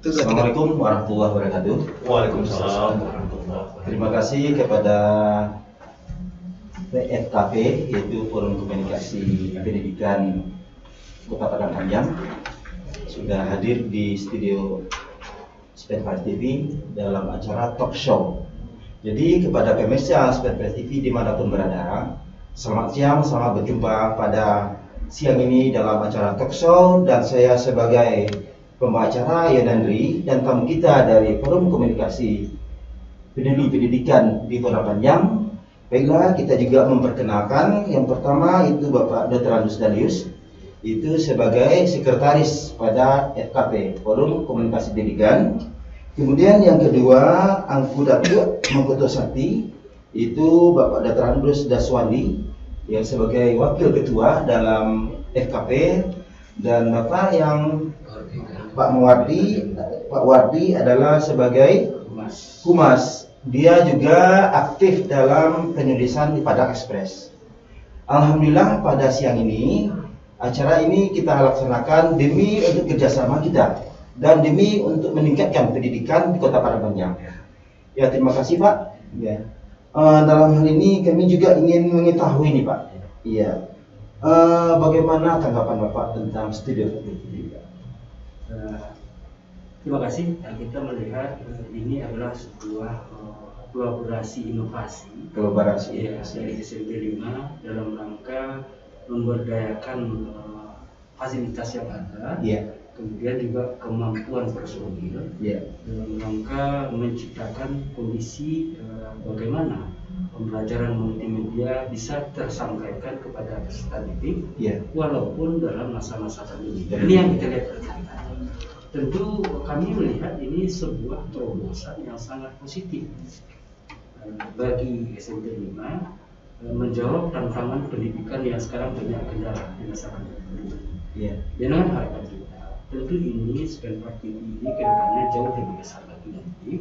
Assalamualaikum warahmatullahi wabarakatuh. Waalaikumsalam warahmatullahi wabarakatuh. Terima kasih kepada PFKP, yaitu Forum Komunikasi Pendidikan Kota Padang Panjang, sudah hadir di studio Spedpress TV dalam acara talk show. Jadi kepada pemirsa Spedpress TV dimanapun berada, selamat siang, selamat berjumpa pada siang ini dalam acara talk show, dan saya sebagai pembacara Yonandri dan tamu kita dari Forum Komunikasi Pendidikan di Kota Panjang. Baiklah, kita juga memperkenalkan yang pertama itu Bapak Dr. Andus Dalius, itu sebagai sekretaris pada FKP Forum Komunikasi Pendidikan. Kemudian yang kedua Angku Datu Mangkuto Sakti, itu Bapak Dr. Andus Daswandi yang sebagai wakil ketua dalam FKP, dan Bapak yang Pak Wardi adalah sebagai humas. Dia juga aktif dalam penulisan di Padang Express. Alhamdulillah pada siang ini, acara ini kita laksanakan demi untuk kerjasama kita dan demi untuk meningkatkan pendidikan di Kota Padang Panjang. Ya, terima kasih Pak. Ya. Dalam hal ini kami juga ingin mengetahui nih Pak. Iya. Bagaimana tanggapan Bapak tentang studio pendidikan? Terima kasih. Kita melihat ini adalah sebuah kolaborasi inovasi ya, dari SMP 5 dalam rangka memberdayakan fasilitas yang ada, kemudian juga kemampuan personil dalam rangka menciptakan kondisi bagaimana pembelajaran multimedia bisa tersampaikan kepada peserta didik walaupun dalam masa-masa pandemi. Ini yang kita lihat ternyata. Tentu kami melihat ini sebuah terobosan yang sangat positif bagi SMP 5 menjawab tantangan pendidikan yang sekarang banyak kendala di masa pandemi. Dengan harapan kita, tentu ini Spedpress TV ini kedepannya jauh lebih besar lagi nanti.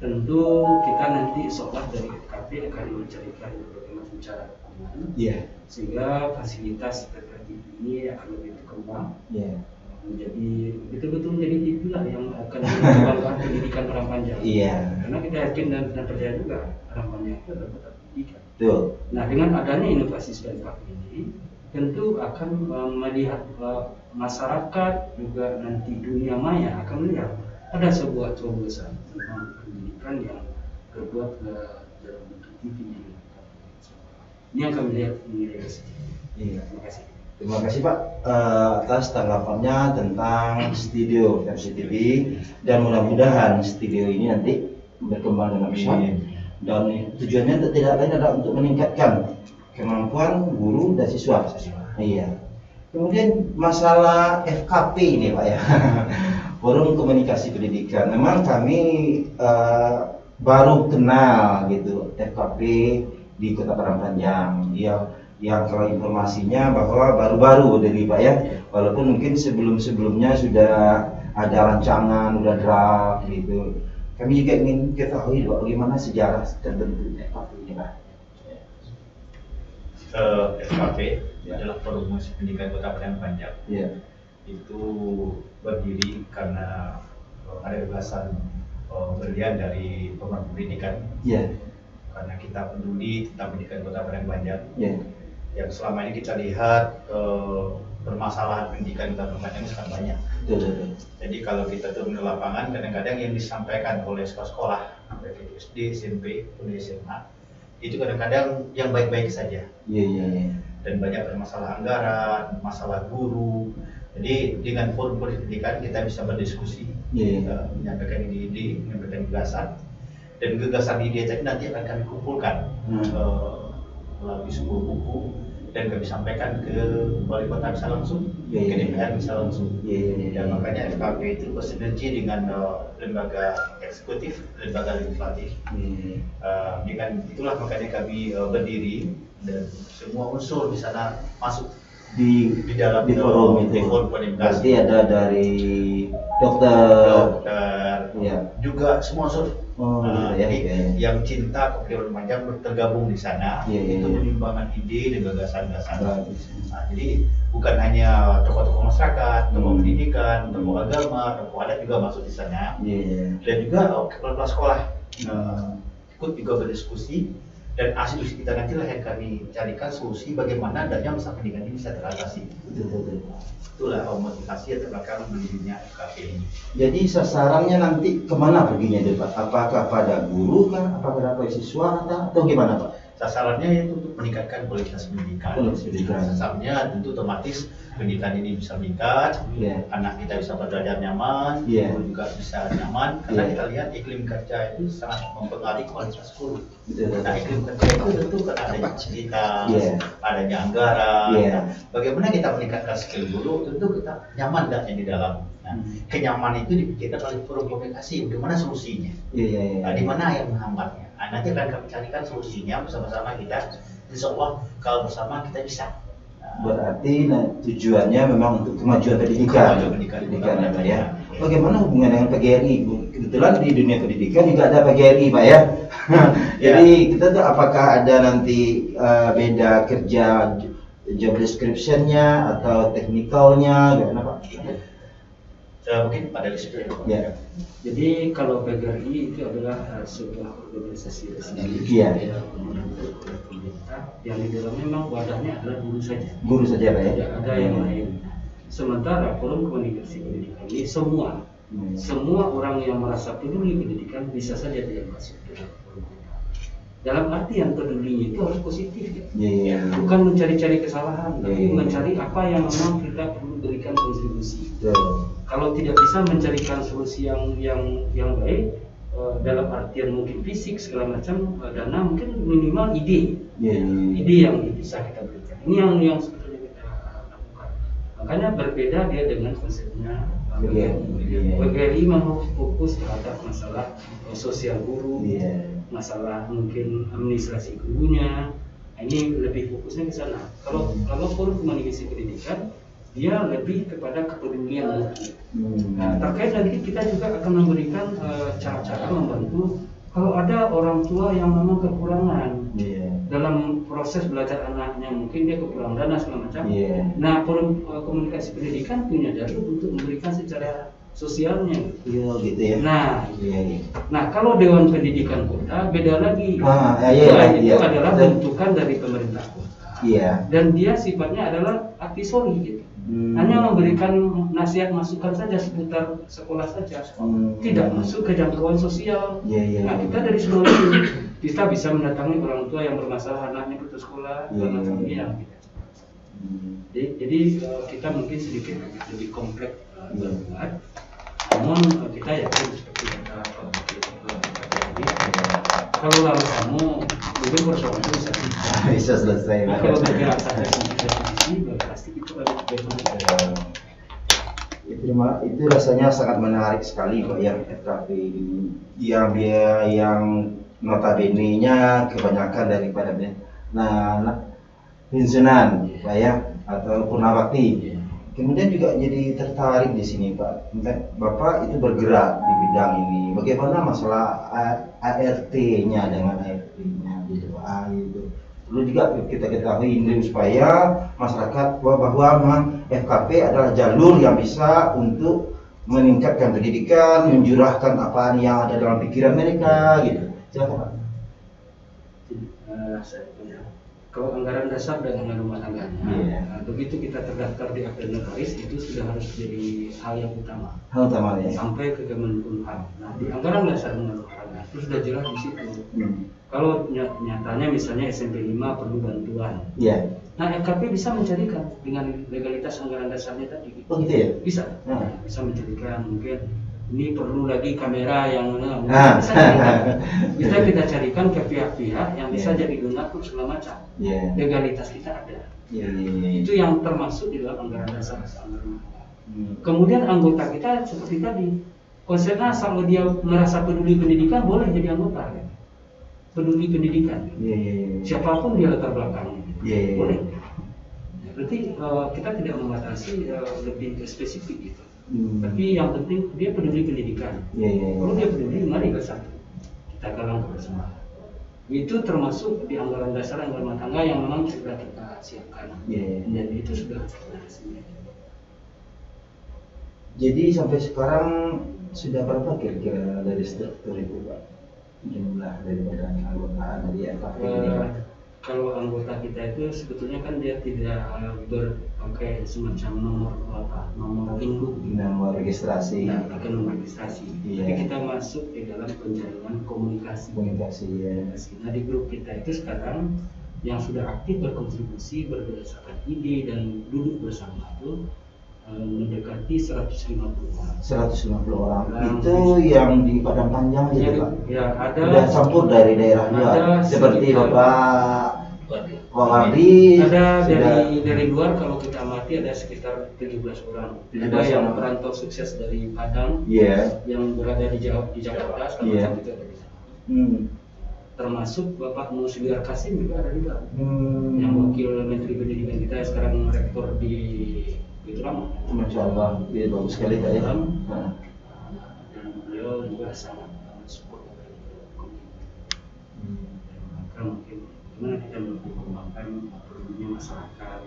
Tentu kita nanti seolah dari FKP akan mencarikan berbagai macam cara sehingga fasilitas Spedpress TV ini akan lebih berkembang. Menjadi betul-betul menjadi itulah yang akan mengembangkan pendidikan Padang Panjang. Karena kita yakin dan percaya juga Padang Panjang itu adalah kota pendidikan. Nah, dengan adanya inovasi Spedpress ini, tentu akan melihat masyarakat juga nanti dunia maya akan melihat ada sebuah terobosan tentang pendidikan yang terbuat dalam bentuk TV. Ini yang kami lihat ini dari sini. Terima kasih. Terima kasih Pak atas tanggapannya tentang studio FCTV, dan mudah-mudahan studio ini nanti berkembang dengan pesat, dan tujuannya tidak lain adalah untuk meningkatkan kemampuan guru dan siswa. Kemudian masalah FKP ini Pak ya, Forum Komunikasi Pendidikan. Memang kami baru kenal gitu FKP di Kota Padang Panjang. Yang kalau informasinya bahwa baru-baru dari Pak ya, walaupun mungkin sebelum-sebelumnya sudah ada rancangan, sudah draft gitu. Kami juga ingin ketahui bagaimana sejarah terbentuknya FKP ini Pak. FKP adalah Forum Komunikasi Pendidikan Kota Padang Panjang. Itu berdiri karena ada gagasan berlian dari Pemerintah Pendidikan. Karena kita peduli tentang pendidikan Kota Padang Panjang. Yang selama ini kita lihat permasalahan pendidikan Kota Padang Panjang sangat banyak. Jadi kalau kita turun ke lapangan, kadang-kadang yang disampaikan oleh sekolah-sekolah, baik itu SD, SMP, kemudian SMA, itu kadang-kadang yang baik-baik saja. Dan banyak masalah anggaran, masalah guru. Jadi dengan forum pendidikan kita bisa berdiskusi, menyampaikan ide-ide, menyampaikan gagasan, dan gagasan ide tadi nanti akan kami kumpulkan melalui sebuah buku dan kami sampaikan ke wali kota bisa langsung, ke DPR bisa langsung. Dan makanya FKP itu bersinergi dengan lembaga eksekutif, lembaga legislatif. Dengan itulah makanya kami berdiri dan semua unsur di sana masuk di dalam forum itu. Forum komunikasi. Berarti ada dari dokter, ya. Juga semua unsur. Gitu ya. Jadi yang cinta kehidupan panjang tergabung di sana untuk menyumbangkan ide dan gagasan-gagasan. Jadi bukan hanya tokoh-tokoh masyarakat, tokoh pendidikan, tokoh agama, tokoh adat juga masuk di sana. Dan juga kepala sekolah ikut juga berdiskusi, dan hasil diskusi kita nantilah yang kami carikan solusi bagaimana adanya masalah pendidikan ini bisa teratasi. Itulah motivasi yang terbelakang berdirinya FKP ini. Jadi sasarannya nanti kemana perginya Pak? Apakah pada guru kah? Apakah pada siswa atau gimana Pak? Sasarannya yaitu untuk meningkatkan kualitas pendidikan. Sasarannya tentu otomatis pendidikan ini bisa meningkat, anak kita bisa belajar nyaman, guru juga bisa nyaman, karena kita lihat iklim kerja itu sangat mempengaruhi kualitas guru. Nah, iklim kerja itu tentu kan adanya fasilitas, adanya anggaran. Bagaimana kita meningkatkan skill guru, tentu kita nyaman dan di dalam. Nah, kenyamanan itu dipikirkan oleh forum komunikasi, bagaimana solusinya? Nah, di mana yang menghambatnya? Nah, nanti akan kami carikan solusinya bersama-sama kita. Insya Allah kalau bersama kita bisa. Berarti tujuannya memang untuk kemajuan pendidikan. Ya. Bagaimana hubungan dengan PGRI? Kebetulan di dunia pendidikan juga ada PGRI Pak ya. Jadi kita tuh apakah ada nanti beda kerja job description-nya atau teknikalnya, gimana Pak? Mungkin pada disitu ya. Jadi kalau PGRI itu adalah sebuah organisasi resmi yang di dalam memang wadahnya adalah guru saja. Guru saja Pak ya. Tidak ada yang lain. Sementara forum komunikasi pendidikan ini semua orang yang merasa peduli pendidikan bisa saja dia masuk dalam forum kita. Dalam arti yang pedulinya itu harus positif ya. Bukan mencari-cari kesalahan, tapi mencari apa yang memang kita perlu berikan kontribusi. Kalau tidak bisa mencarikan solusi yang baik dalam artian mungkin fisik segala macam, dana mungkin minimal ide yang bisa kita berikan. Ini yang sebetulnya kita lakukan. Makanya berbeda dia dengan konsepnya PGRI memang fokus terhadap masalah sosial guru, masalah mungkin administrasi gurunya. Ini lebih fokusnya ke sana. Kalau forum komunikasi pendidikan dia lebih kepada kepedulian mutu. Nah, terkait nanti kita juga akan memberikan cara-cara membantu kalau ada orang tua yang memang kekurangan dalam proses belajar anaknya, mungkin dia kekurangan dana segala macam. Nah, forum komunikasi pendidikan punya jalur untuk memberikan secara sosialnya. Gitu ya. Nah, kalau Dewan Pendidikan Kota beda lagi. Itu adalah bentukan dari pemerintah kota. Dan dia sifatnya adalah advisory gitu. Hanya memberikan nasihat masukan saja seputar sekolah saja, tidak masuk ke jangkauan sosial. Nah, kita dari semua itu kita bisa mendatangi orang tua yang bermasalah anaknya putus sekolah, macam ini yang kita. Jadi kita mungkin sedikit lebih kompleks berbuat, namun kita yakin seperti kata Pak Bupati kalau lalu kamu mungkin persoalan itu bisa selesai. Nah, kalau bergerak sampai sini pasti itu ada itu rasanya sangat menarik sekali Pak ya, FKP ini yang notabene-nya kebanyakan daripada pensiunan Pak ya atau purnawakti. Kemudian juga jadi tertarik di sini Pak. Bapak itu bergerak di bidang ini. Bagaimana masalah ART-nya dengan ART-nya gitu. Perlu juga kita ketahui ini supaya masyarakat bahwa FKP adalah jalur yang bisa untuk meningkatkan pendidikan, menjurahkan apa yang ada dalam pikiran mereka gitu. Silakan Pak. Kalau anggaran dasar dan anggaran rumah tangganya, begitu kita terdaftar di akte notaris itu sudah harus jadi hal yang utama. Sampai ke Kemenkumham. Nah, di anggaran dasar dan rumah tangga itu sudah jelas di situ. Kalau nyatanya misalnya SMP 5 perlu bantuan. Nah, FKP bisa mencarikan dengan legalitas anggaran dasarnya tadi. Oh gitu ya? Bisa. Bisa mencarikan mungkin ini perlu lagi kamera yang bisa kita carikan ke pihak-pihak yang bisa jadi donatur segala macam. Legalitas kita ada. Itu yang termasuk di dalam anggaran dasar. Kemudian anggota kita seperti tadi, konsepnya kalau dia merasa peduli pendidikan boleh jadi anggota. Peduli pendidikan. Siapapun dia latar belakangnya. Boleh. Berarti kita tidak membatasi lebih ke spesifik gitu. Tapi yang penting dia peduli pendidikan. Kalau dia peduli, mari bersatu kita galang kebersamaan. Itu termasuk di anggaran dasar anggaran rumah tangga yang memang sudah kita siapkan. Dan itu sudah kita hasilkan. Jadi sampai sekarang sudah berapa kira-kira dari struktur itu Pak? Jumlah daripada anggota dari FKP ini Pak? Kalau anggota kita itu sebetulnya kan dia tidak berpakai semacam nomor induk, nomor registrasi. Nah, pakai nomor registrasi. Tapi kita masuk di dalam penjaringan komunikasi. Nah, di grup kita itu sekarang yang sudah aktif berkontribusi berdasarkan ide dan duduk bersama itu mendekati 150 orang. 150 orang. Itu yang di Padang Panjang gitu Pak? Ya, ada. Sudah campur dari daerah luar. Seperti Bapak Wali. Ada dari luar kalau kita amati ada sekitar 17 orang. Ada yang merantau sukses dari Padang, yang berada di Jakarta, sekarang itu ada di sana. Termasuk Bapak Musliar Kasim juga ada juga, yang wakil Menteri Pendidikan kita sekarang rektor di Witrama. Masya Allah, bagus sekali Pak ya. Dan beliau juga sangat support dari komunitas. Maka mungkin gimana kita mengembangkan pedulinya masyarakat.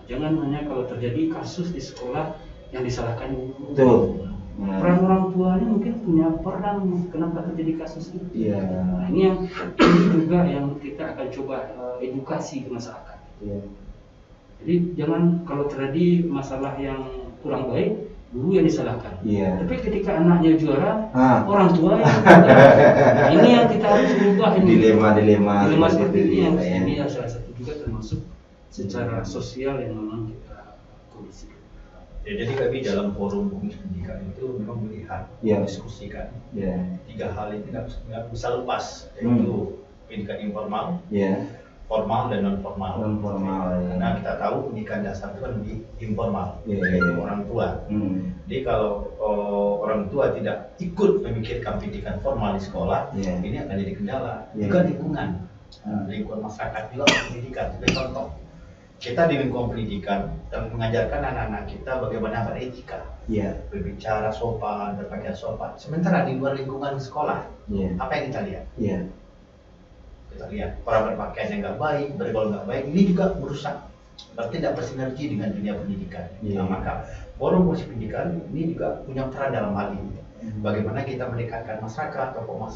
Jangan hanya kalau terjadi kasus di sekolah yang disalahkan guru. Betul. Peran orang tuanya mungkin punya peran kenapa terjadi kasus itu. Nah, ini juga yang kita akan coba edukasi ke masyarakat. Jadi jangan kalau terjadi masalah yang kurang baik, guru yang disalahkan. Tapi ketika anaknya juara, orang tua yang nah, ini yang kita harus ubah ini. Dilema seperti ini yang ini salah satu juga termasuk secara sosial yang memang kita kondisikan. Jadi kami dalam forum pendidikan itu memang melihat, diskusikan 3 hal ini nggak bisa lepas, yaitu pendidikan informal, formal dan non formal. Karena kita tahu pendidikan dasar itu kan lebih informal, yaitu orang tua. Jadi kalau orang tua tidak ikut memikirkan pendidikan formal di sekolah, ini akan jadi kendala. Juga lingkungan masyarakat juga pendidikan. Sebagai contoh, kita di lingkungan pendidikan dan mengajarkan anak-anak kita bagaimana beretika, berbicara sopan, berpakaian sopan. Sementara di luar lingkungan sekolah, apa yang kita lihat? Kita lihat orang berpakaian yang nggak baik, bergaul nggak baik, ini juga merusak, tidak bersinergi dengan dunia pendidikan. Nah, maka forum musik pendidikan ini juga punya peran dalam hal ini. Bagaimana kita mendekatkan masyarakat, tokoh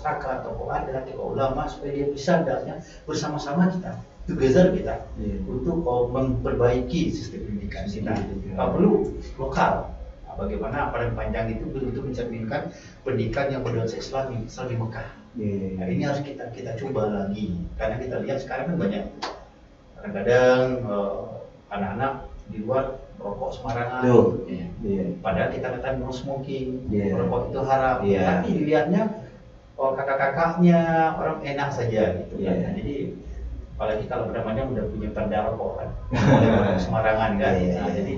adat, tokoh ulama supaya dia bisa hendaknya bersama-sama kita, together kita, untuk memperbaiki sistem pendidikan kita. Perlu lokal. Bagaimana Padang Panjang itu betul-betul mencerminkan pendidikan yang bernuansa Islami, Islam di Mekah. Nah, ini harus kita coba lagi, karena kita lihat sekarang kan banyak kadang-kadang anak-anak di luar merokok sembarangan. Padahal kita katakan no smoking, merokok itu haram. Tapi dilihatnya kakak-kakaknya orang enak saja gitu kan. Nah, jadi apalagi kalau Padang Panjang udah punya perda rokok kan, boleh sembarangan kan. Nah, jadi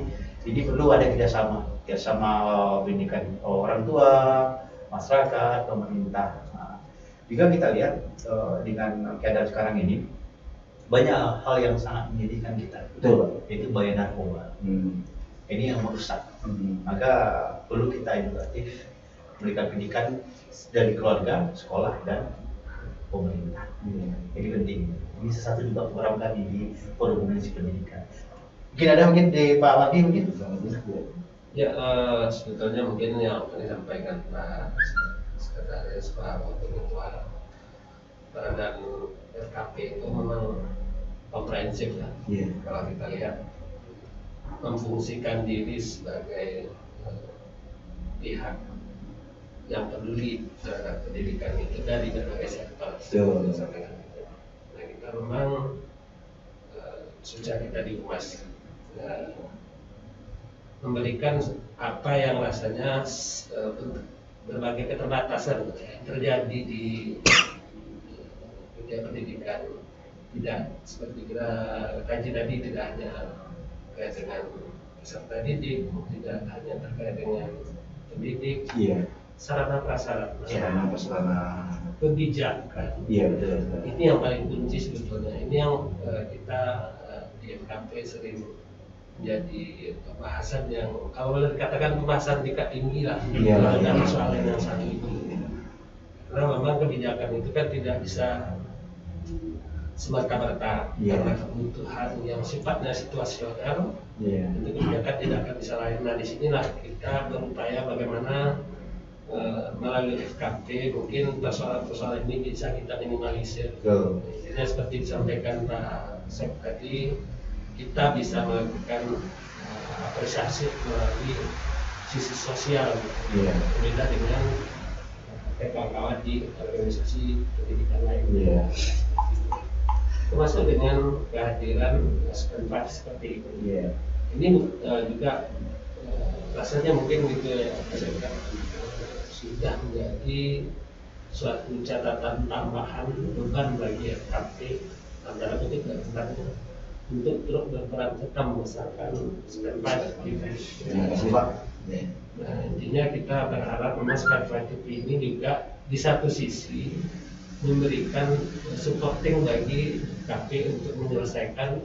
ini perlu ada kerjasama pendidikan orang tua, masyarakat, pemerintah. Juga kita lihat dengan keadaan sekarang ini banyak hal yang sangat menyedihkan kita, yaitu bahaya narkoba. Ini yang merusak. Maka perlu kita edukatif, memberikan pendidikan dari keluarga, sekolah, dan pemerintah. Ini penting. Ini sesuatu juga program kami di forum musik pendidikan. Mungkin di Pak Wadi mungkin. Ya, sebetulnya mungkin yang disampaikan Pak Sekretaris Pak Wakil Ketua dan FKP itu memang komprehensif ya. Kalau kita lihat memfungsikan diri sebagai pihak yang peduli terhadap pendidikan itu dari berbagai sektor. Nah, kita memang sejak kita di Humas memberikan apa yang rasanya berbagai keterbatasan terjadi di dunia pendidikan. Tidak seperti kita kaji tadi, tidak hanya terkait dengan peserta didik, tidak hanya terkait dengan pendidik, sarana prasarana, kebijakan. Ini yang paling kunci sebetulnya. Ini yang kita di FKP sering jadi pembahasan yang kalau boleh dikatakan pembahasan tingkat tinggi lah Iya. dalam persoalan yang satu itu. Karena memang kebijakan itu kan tidak bisa semata-mata karena kebutuhan yang sifatnya situasional. Untuk kebijakan tidak akan bisa lain. Nah disinilah kita berupaya bagaimana melalui FKP mungkin persoalan-persoalan ini bisa kita minimalisir. Intinya seperti disampaikan Pak Sek tadi, kita bisa melakukan apresiasi melalui sisi sosial, berbeda dengan kawan-kawan di organisasi pendidikan lain. Termasuk dengan kehadiran Spenpar seperti itu. Ini juga rasanya mungkin gitu ya, sudah menjadi suatu catatan tambahan beban bagi FKP antara ketiga untuk terus berperan serta membesarkan Spenpar TV. Terima kasih Pak. Nah, intinya kita berharap memang Spenpar TV ini juga di satu sisi memberikan supporting bagi KP untuk menyelesaikan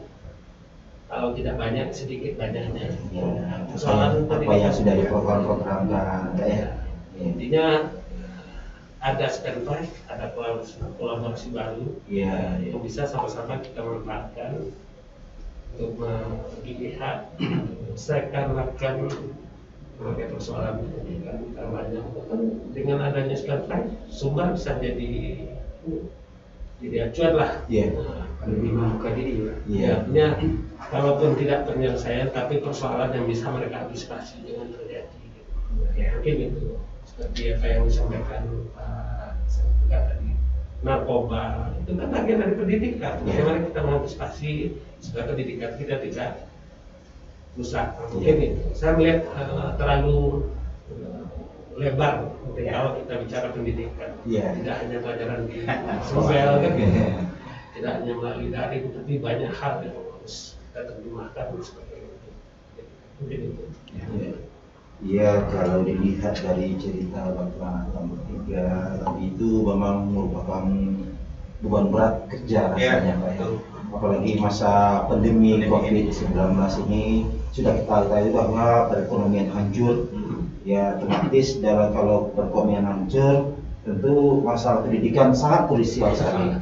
kalau tidak banyak sedikit banyaknya persoalan apa yang sudah diprogram-programkan ya. Intinya ada Spenpar, ada kolaborasi baru yang bisa sama-sama kita manfaatkan untuk melihat seakan-akan berbagai persoalan pendidikan utamanya dengan adanya Spenpar Sumbar bisa jadi acuan lah. Lebih membuka diri Artinya kalaupun tidak penyelesaian tapi persoalan yang bisa mereka antisipasi dengan terjadi. Mungkin itu seperti apa yang disampaikan Pak Sepuka tadi, narkoba itu kan bagian dari pendidikan. Bagaimana kita mengantisipasi supaya pendidikan kita tidak rusak. Mungkin itu. Saya melihat terlalu lebar kalau kita bicara pendidikan. Tidak hanya pelajaran di sosial kan, tidak hanya melalui daring, tapi banyak hal yang harus kita terjemahkan seperti itu. Mungkin itu. Iya, kalau dilihat dari cerita Bapak yang bertiga tadi itu memang merupakan beban berat kerja rasanya Pak ya. Apalagi masa pandemi COVID-19 ini sudah kita ketahui bahwa perekonomian hancur. Ya otomatis dalam kalau perekonomian hancur tentu masalah pendidikan sangat krusial sekali.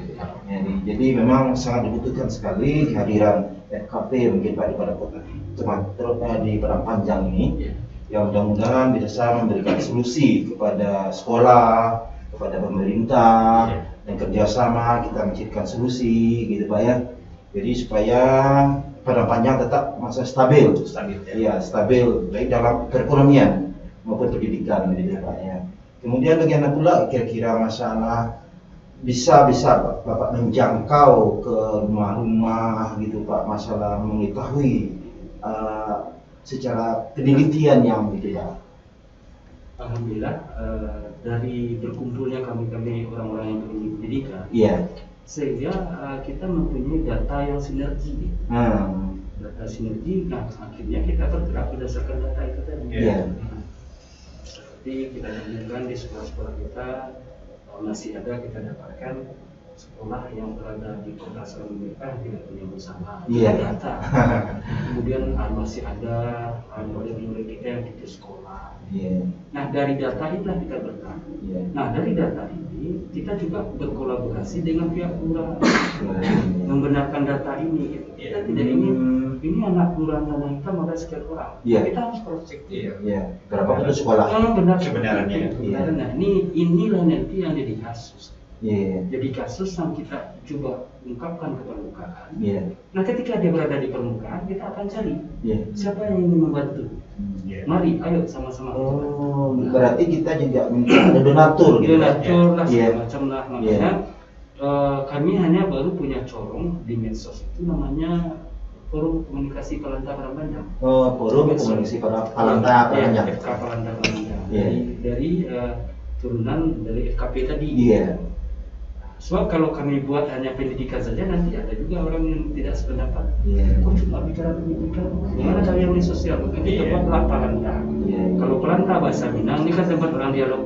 Jadi memang sangat dibutuhkan sekali kehadiran FKP mungkin Pak di pada kota di Padang Panjang ini. Yang mudah-mudahan bisa memberikan solusi kepada sekolah, kepada pemerintah, dan kerjasama kita menciptakan solusi gitu Pak ya. Jadi supaya Padang Panjang tetap masa stabil baik dalam perekonomian maupun pendidikan gitu Pak ya. Kemudian bagaimana pula kira-kira masalah bisa Bapak menjangkau ke rumah-rumah gitu Pak, masalah mengetahui secara penelitian yang gitu ya. Alhamdulillah dari berkumpulnya kami orang-orang yang berilmu pendidikan, sehingga kita mempunyai data yang sinergi. Data sinergi, nah akhirnya kita bergerak berdasarkan data itu tadi. Seperti kita temukan di sekolah-sekolah kita masih ada kita dapatkan sekolah yang berada di kota asal mereka tidak punya bersama data. Kemudian masih ada murid-murid kita yang di sekolah. Nah dari data inilah kita bergerak. Nah dari data ini kita juga berkolaborasi dengan pihak lurah membenarkan data ini. Kita tidak ingin ini anak lurah Tanah Hitam ada sekian orang. Kita harus cross check. Berapa betul sekolah? Benar sebenarnya. Nah inilah nanti yang jadi kasus. Jadi kasus yang kita coba ungkapkan ke permukaan. Nah ketika dia berada di permukaan kita akan cari siapa yang ingin membantu. Mari ayo sama-sama. Berarti kita juga ada donatur gitu. Donatur lah segala macam lah. Makanya kami hanya baru punya corong di medsos itu namanya Forum Komunikasi Palanta Padang Panjang. Forum Komunikasi Palanta Padang Panjang. FK Palanta Padang Panjang. Dari turunan dari FKP tadi. Sebab kalau kami buat hanya pendidikan saja nanti ada juga orang yang tidak sependapat. Kok cuma bicara pendidikan? Gimana cara yang sosial? Maka kita buatlah Palanta. Kalau Palanta bahasa Minang ini kan tempat orang dialog.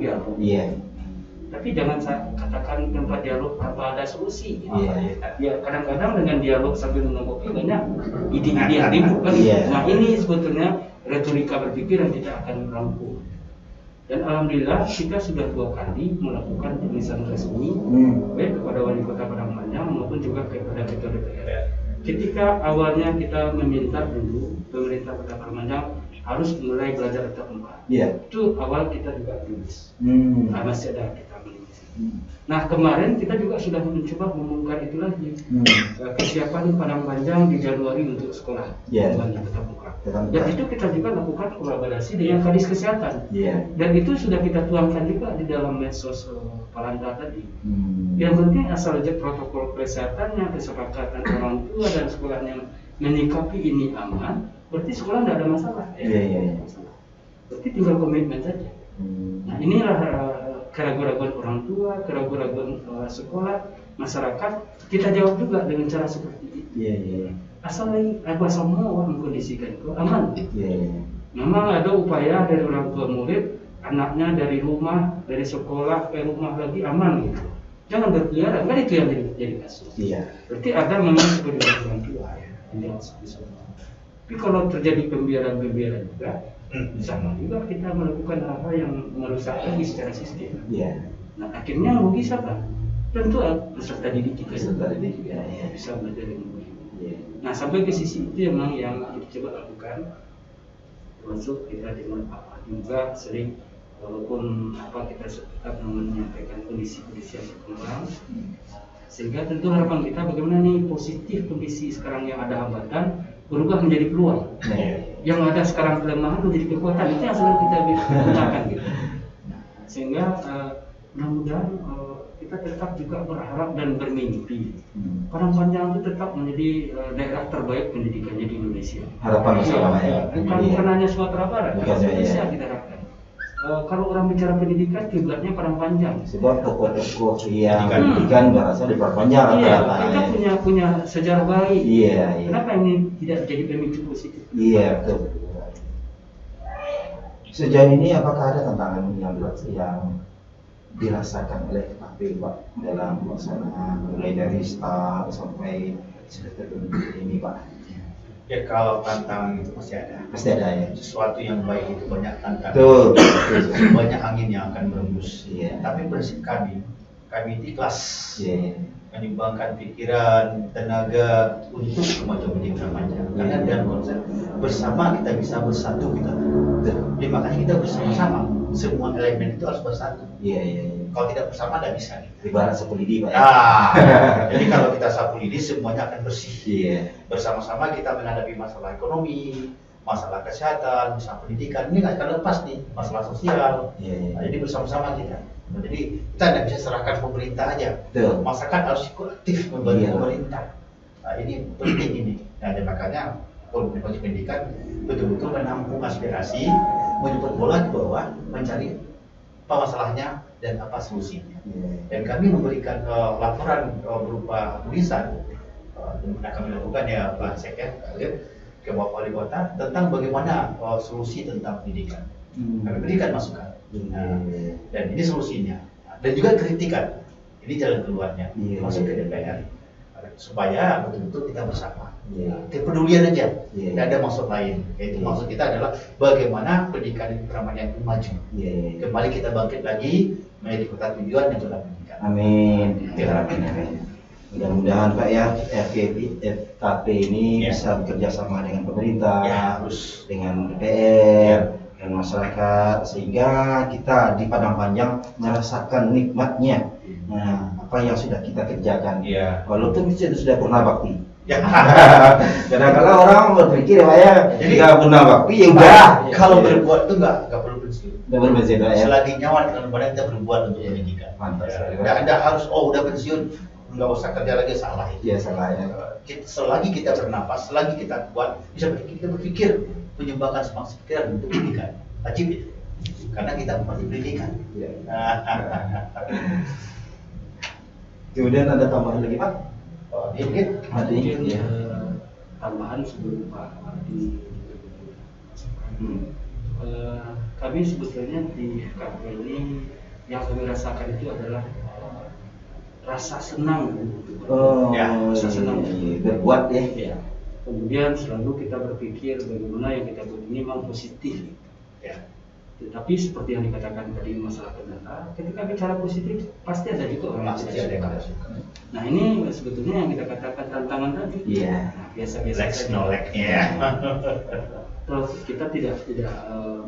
Tapi tapi jangan saya katakan tanpa dialog tanpa ada solusi. Ya kadang-kadang dengan dialog sambil minum kopi banyak ide-ide yang timbul kan. Nah ini sebetulnya retorika berpikir yang kita akan rangkum. Dan alhamdulillah kita sudah 2 kali melakukan tulisan resmi baik kepada wali kota Padangpanjang maupun juga kepada ketua DPR. Ketika awalnya kita meminta dulu pemerintah Kota Padangpanjang harus mulai belajar tatap muka. Itu awal kita juga tulis. Masih ada kita menulis. Nah kemarin kita juga sudah mencoba membongkar itu lagi. Kesiapan Padangpanjang di Januari untuk sekolah. Tatap muka. Dan itu kita juga lakukan kolaborasi dengan Kadis Kesehatan. Dan itu sudah kita tuangkan juga di dalam medsos Palanta tadi. Yang penting asal aja protokol kesehatannya, kesepakatan orang tua dan sekolahnya menyikapi ini aman, berarti sekolah tidak ada masalah. Berarti tinggal komitmen saja. Nah inilah keraguan-keraguan orang tua, keraguan-keraguan sekolah, masyarakat, kita jawab juga dengan cara seperti itu. Asal semua orang mengkondisikan itu aman. Memang ada upaya dari orang tua murid, anaknya dari rumah, dari sekolah ke rumah lagi aman gitu. Jangan berkeliaran, kan itu yang jadi kasus. Berarti ada memang sebagai orang tua ya. Tapi kalau terjadi pembiaran-pembiaran juga, sama juga kita melakukan hal-hal yang merusak lagi secara sistem. Nah akhirnya rugi siapa? Tentu peserta didik kita. Bisa belajar dengan baik. Nah sampai ke sisi itu memang yang kita coba lakukan. Termasuk kita dengan Pak juga sering walaupun kita tetap menyampaikan kondisi-kondisi yang berkembang, sehingga tentu harapan kita bagaimana nih positif kondisi sekarang yang ada hambatan berubah menjadi peluang. Yang ada sekarang kelemahan menjadi kekuatan, itu yang sedang kita gunakan gitu. Sehingga mudah-mudahan kita tetap juga berharap dan bermimpi Padangpanjang itu tetap menjadi daerah terbaik pendidikannya di Indonesia. Harapan bersama bukan hanya Sumatera Barat, Indonesia kita harapkan. Kalau orang bicara pendidikan, kiblatnya Padangpanjang. Sebab tokoh-tokoh yang pendidikan berasal di Padangpanjang. Kita punya sejarah baik. Kenapa ini tidak jadi pemicu positif? Betul. Sejauh ini apakah ada tantangan yang dirasakan oleh KPU Pak dalam pelaksanaan mulai dari start sampai seperti ini Pak? Ya kalau tantangan itu pasti ada. Ya. Sesuatu yang baik itu banyak tantangan. Betul. Banyak angin yang akan berembus. Tapi prinsip kami ikhlas. Menyumbangkan pikiran, tenaga untuk kemajuan pendidikan Padangpanjang. Karena dalam konsep bersama kita bisa bersatu kita. Jadi makanya kita bersama-sama. Semua elemen itu harus bersatu. Kalau tidak bersama tidak bisa. Ibarat sapu lidi Pak. Jadi kalau kita sapu lidi semuanya akan bersih. Bersama-sama kita menghadapi masalah ekonomi, masalah kesehatan, masalah pendidikan. Ini nggak akan lepas nih, masalah sosial. Jadi bersama-sama kita. Jadi kita tidak bisa serahkan pemerintah aja. Masyarakat harus ikut aktif membantu pemerintah. Nah, ini penting ini. Nah, dan makanya Polisi Pendidikan betul-betul menampung aspirasi, menjemput bola ke bawah, mencari apa masalahnya dan apa solusinya. Dan kami memberikan laporan berupa tulisan yang kami lakukan ya Pak Sekjen ke Bapak Wali Kota tentang bagaimana solusi tentang pendidikan. Kami berikan masukan. Dan ini solusinya. Dan juga kritikan. Ini jalan keluarnya. Masuk ke DPR. Supaya betul-betul kita bersama. Kepedulian aja. Tidak ada maksud lain. Yaitu maksud kita adalah bagaimana pendidikan di Padangpanjang maju. Kembali kita bangkit lagi menjadi kota tujuan yang sudah pendidikan. Amin. Mudah-mudahan Pak ya FKP ini bisa bekerja sama dengan pemerintah, dengan DPR, dan masyarakat, sehingga kita di Padangpanjang merasakan nikmatnya apa yang sudah kita kerjakan. Walaupun itu sudah purna bakti. Karena kalau orang berpikir ya, jadi nggak purna bakti ya udah. Kalau berbuat itu nggak perlu pensiun. Nggak perlu pensiun ya. Selagi nyawa dalam badan kita berbuat untuk pendidikan. Mantap sekali. Anda harus udah pensiun, nggak usah kerja lagi, salah itu. Salah ya. Selagi kita bernapas, selagi kita kuat, kita berpikir menyumbangkan semangat pikiran untuk pendidikan. Wajib itu. Karena kita memiliki pendidikan. Kemudian ada tambahan lagi Pak? Mungkin tambahan sebelum Pak Adi. Kami sebetulnya di FKP ini yang kami rasakan itu adalah rasa senang. Rasa senang berbuat ya. Ya. Kemudian selalu kita berpikir bagaimana yang kita buat ini memang positif. Ya. Tetapi seperti yang dikatakan tadi masalah kendala, ketika bicara positif pasti ada juga orang yang tidak suka. Nah ini sebetulnya yang kita katakan tantangan tadi. Iya. Biasa-biasa saja. Terus kita tidak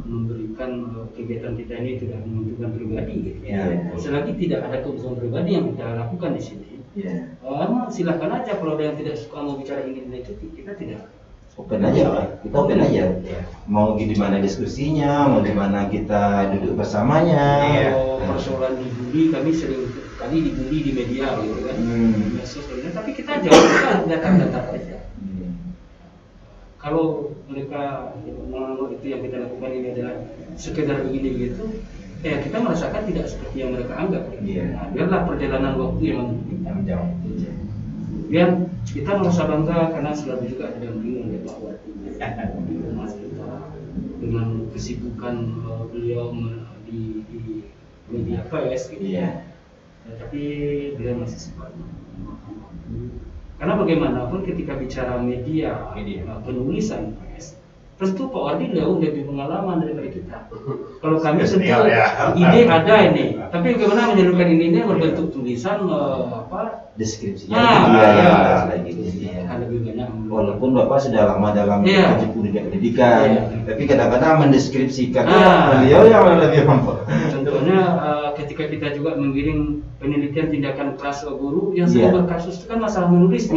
memberikan kegiatan kita ini tidak menunjukkan pribadi gitu. Yeah. Selagi tidak ada kebutuhan pribadi yang kita lakukan di sini. Yeah. Silahkan aja kalau ada yang tidak suka mau bicara ini dan itu, kita tidak open aja Pak, kita open aja. Yeah. Mau di mana diskusinya, mau di mana kita duduk bersamanya. Kalau persoalan dibully, kami sering kali dibully di media gitu kan. Tapi kita jawab datar-datar aja. Kalau mereka menganggap itu yang kita lakukan ini adalah sekedar begini gitu, kita merasakan tidak seperti yang mereka anggap. Nah, biarlah perjalanan waktu yang menjawab. Kemudian kita merasa bangga karena selalu juga ada bingung ya Pak Wati di rumah kita dengan kesibukan beliau di media pers gitu ya. Tapi beliau masih sempat. Karena bagaimanapun ketika bicara media. Penulisan pers, tentu Pak Wardi jauh lebih pengalaman daripada kita. Kalau kami tentu ide ada ini, tapi bagaimana menyalurkan ini berbentuk tulisan deskripsinya. Lebih banyak. Walaupun Bapak sudah lama dalam dunia pendidikan, tapi kadang-kadang mendeskripsikan beliau yang lebih mampu. Contohnya ketika kita juga mengiring penelitian tindakan keras guru yang sering berkasus itu kan masalah menulis.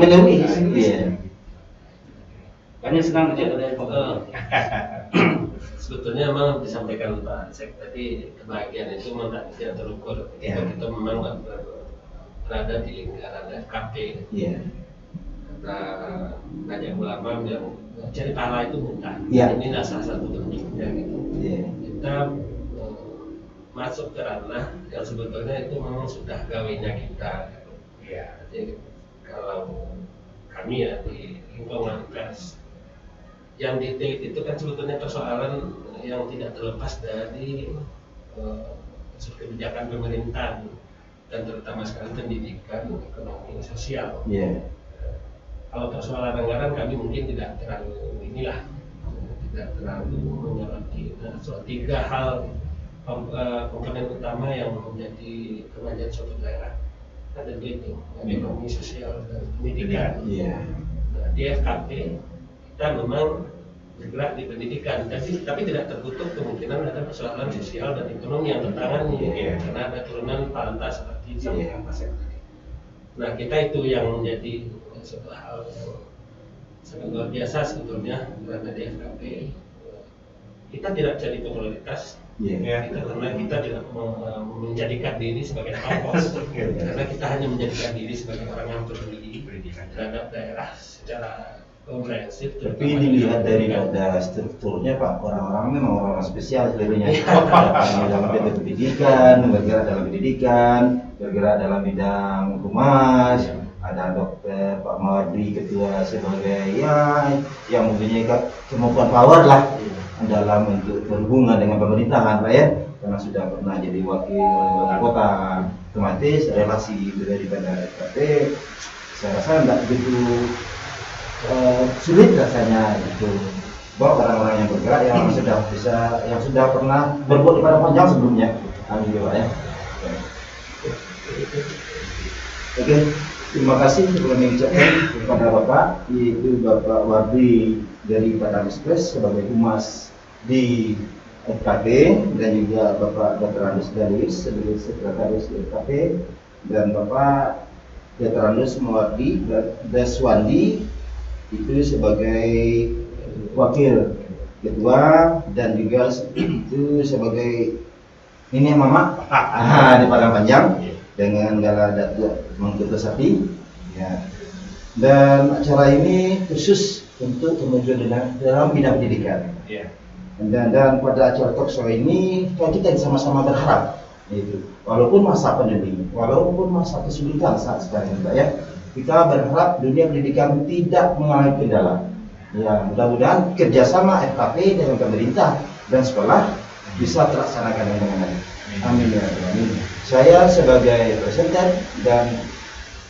Banyak senang aja ada sebetulnya memang disampaikan Pak Sek tadi, kebahagiaan itu memang tidak terukur ketika kita memang berada di lingkaran FKP. Banyak ulama yang cari pahala itu mudah. Ini salah satu bentuknya gitu. Kita masuk ke ranah yang sebetulnya itu memang sudah gawainya kita. Jadi kalau kami di lingkungan pers yang detail itu kan sebetulnya persoalan yang tidak terlepas dari kebijakan pemerintah dan terutama sekali pendidikan, ekonomi, sosial. Kalau persoalan anggaran kami mungkin tidak terlalu tidak terlalu menyoroti. Soal 3 hal komponen utama yang menjadi kemajuan suatu daerah ada 2 itu, ekonomi, sosial, dan pendidikan. Nah, di FKP kita memang bergerak di pendidikan, tapi tidak tertutup kemungkinan ada persoalan sosial dan ekonomi yang tertangani karena ada turunan talenta seperti yang Pak. Nah, kita itu yang menjadi suatu hal yang sangat luar biasa sebetulnya karena di FKP kita tidak jadi popularitas. Karena kita tidak menjadikan diri sebagai tokoh, karena kita hanya menjadikan diri sebagai orang yang peduli terhadap daerah secara komprehensif. Tapi dilihat daripada strukturnya Pak, orang-orang memang orang-orang spesial sebenarnya. Dalam bidang pendidikan, bergerak dalam bidang humas, ada dokter Pak Mawadi ketua sebagai yang mempunyai kemampuan power lah dalam untuk berhubungan dengan pemerintahan Pak ya, karena sudah pernah jadi wakil wali kota, otomatis relasi daripada FKP saya rasa tidak begitu sulit rasanya itu. Bahwa orang-orang yang bergerak yang sudah pernah berbuat di Padang Panjang sebelumnya, amin Pak ya. Oke, terima kasih sebelum mengucapkan kepada Bapak, yaitu Bapak Wardi dari Padang Express sebagai humas di FKP, dan juga Bapak Dr. Andus Dalis sebagai sekretaris FKP, dan Bapak Dr. Andus Mawardi Daswandi itu sebagai wakil ketua, dan juga itu sebagai ini Mama di Padang Panjang dengan Gala Datuk Mangkuto Sapi ya. Dan acara ini khusus untuk kemajuan dalam bidang pendidikan. Dan pada acara talk show ini kita sama-sama berharap itu, walaupun masa pandemi, walaupun masa kesulitan saat sekarang ini Pak ya, kita berharap dunia pendidikan tidak mengalami kendala. Ya, mudah-mudahan kerjasama FKP dengan pemerintah dan sekolah bisa terlaksanakan dengan baik. Amin ya Rabbal Alamin. Saya sebagai presenter dan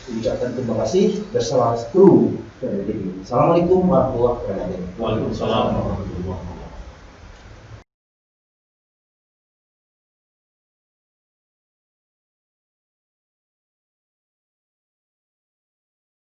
ucapkan terima kasih bersama kru PND TV. Assalamualaikum warahmatullahi wabarakatuh. Waalaikumsalam warahmatullahi wabarakatuh.